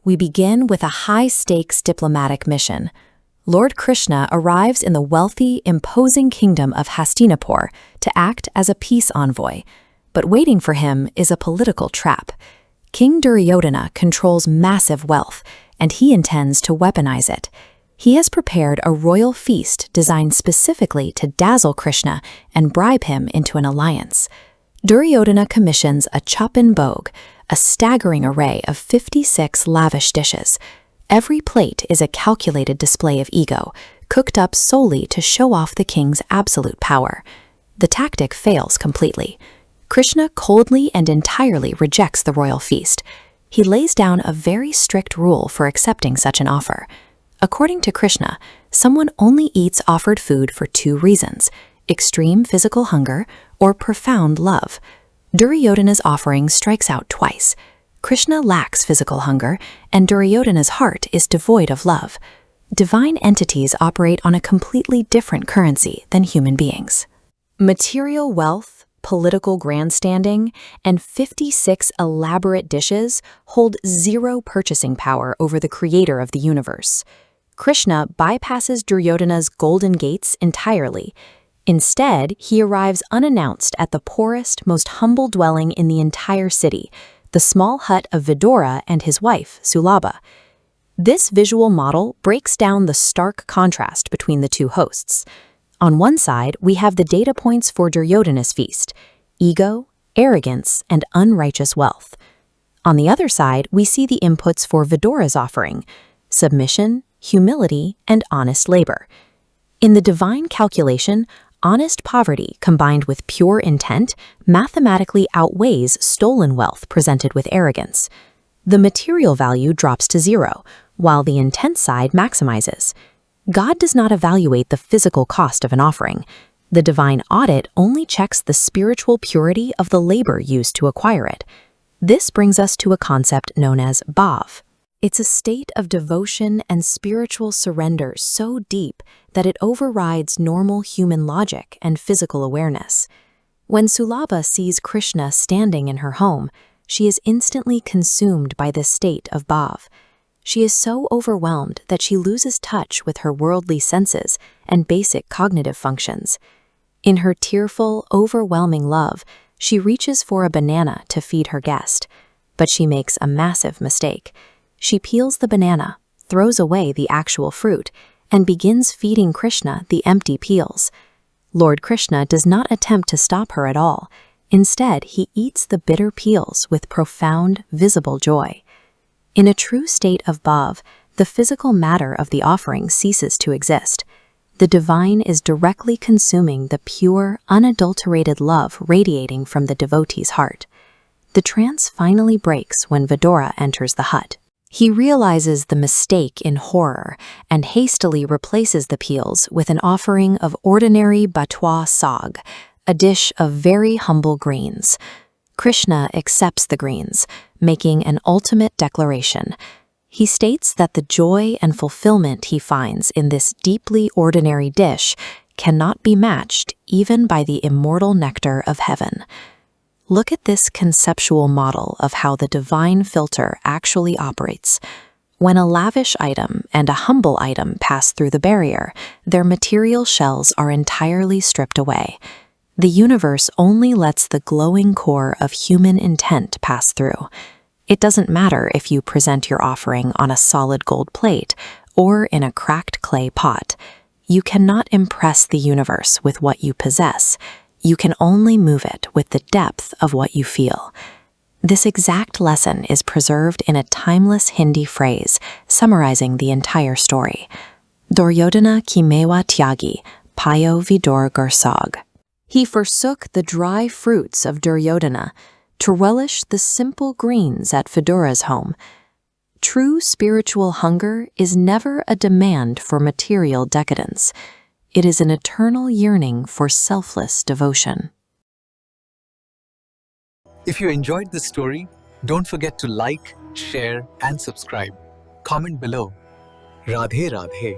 We begin with a high-stakes diplomatic mission. Lord Krishna arrives in the wealthy, imposing kingdom of Hastinapur to act as a peace envoy. But waiting for him is a political trap. King Duryodhana controls massive wealth, and he intends to weaponize it. He has prepared a royal feast designed specifically to dazzle Krishna and bribe him into an alliance. Duryodhana commissions a Chhappan Bhog, a staggering array of 56 lavish dishes. Every plate is a calculated display of ego, cooked up solely to show off the king's absolute power. The tactic fails completely. Krishna coldly and entirely rejects the royal feast. He lays down a very strict rule for accepting such an offer. According to Krishna, someone only eats offered food for two reasons: extreme physical hunger or profound love. Duryodhana's offering strikes out twice. Krishna lacks physical hunger, and Duryodhana's heart is devoid of love. Divine entities operate on a completely different currency than human beings. Material wealth, political grandstanding, and 56 elaborate dishes hold zero purchasing power over the creator of the universe. Krishna bypasses Duryodhana's golden gates entirely. Instead, he arrives unannounced at the poorest, most humble dwelling in the entire city, the small hut of Vidur and his wife, Sulabha. This visual model breaks down the stark contrast between the two hosts. On one side, we have the data points for Duryodhana's feast: ego, arrogance, and unrighteous wealth. On the other side, we see the inputs for Vidura's offering: submission, humility, and honest labor. In the divine calculation, honest poverty combined with pure intent mathematically outweighs stolen wealth presented with arrogance. The material value drops to zero, while the intent side maximizes. God does not evaluate the physical cost of an offering. The divine audit only checks the spiritual purity of the labor used to acquire it. This brings us to a concept known as bhav. It's a state of devotion and spiritual surrender so deep that it overrides normal human logic and physical awareness. When Sulabha sees Krishna standing in her home, she is instantly consumed by this state of bhav. She is so overwhelmed that she loses touch with her worldly senses and basic cognitive functions. In her tearful, overwhelming love, she reaches for a banana to feed her guest, but she makes a massive mistake. She peels the banana, throws away the actual fruit, and begins feeding Krishna the empty peels. Lord Krishna does not attempt to stop her at all. Instead, he eats the bitter peels with profound, visible joy. In a true state of bhav, the physical matter of the offering ceases to exist. The divine is directly consuming the pure, unadulterated love radiating from the devotee's heart. The trance finally breaks when Vidur enters the hut. He realizes the mistake in horror and hastily replaces the peels with an offering of ordinary batwa saag, a dish of very humble greens. Krishna accepts the greens, making an ultimate declaration. He states that the joy and fulfillment he finds in this deeply ordinary dish cannot be matched even by the immortal nectar of heaven. Look at this conceptual model of how the divine filter actually operates. When a lavish item and a humble item pass through the barrier, their material shells are entirely stripped away. The universe only lets the glowing core of human intent pass through. It doesn't matter if you present your offering on a solid gold plate or in a cracked clay pot. You cannot impress the universe with what you possess. You can only move it with the depth of what you feel. This exact lesson is preserved in a timeless Hindi phrase summarizing the entire story. Duryodhana ki mewa tyagi, payo Vidur Saag. He forsook the dry fruits of Duryodhana to relish the simple greens at Vidura's home. True spiritual hunger is never a demand for material decadence. It is an eternal yearning for selfless devotion. If you enjoyed this story, don't forget to like, share, and subscribe. Comment below. Radhe Radhe.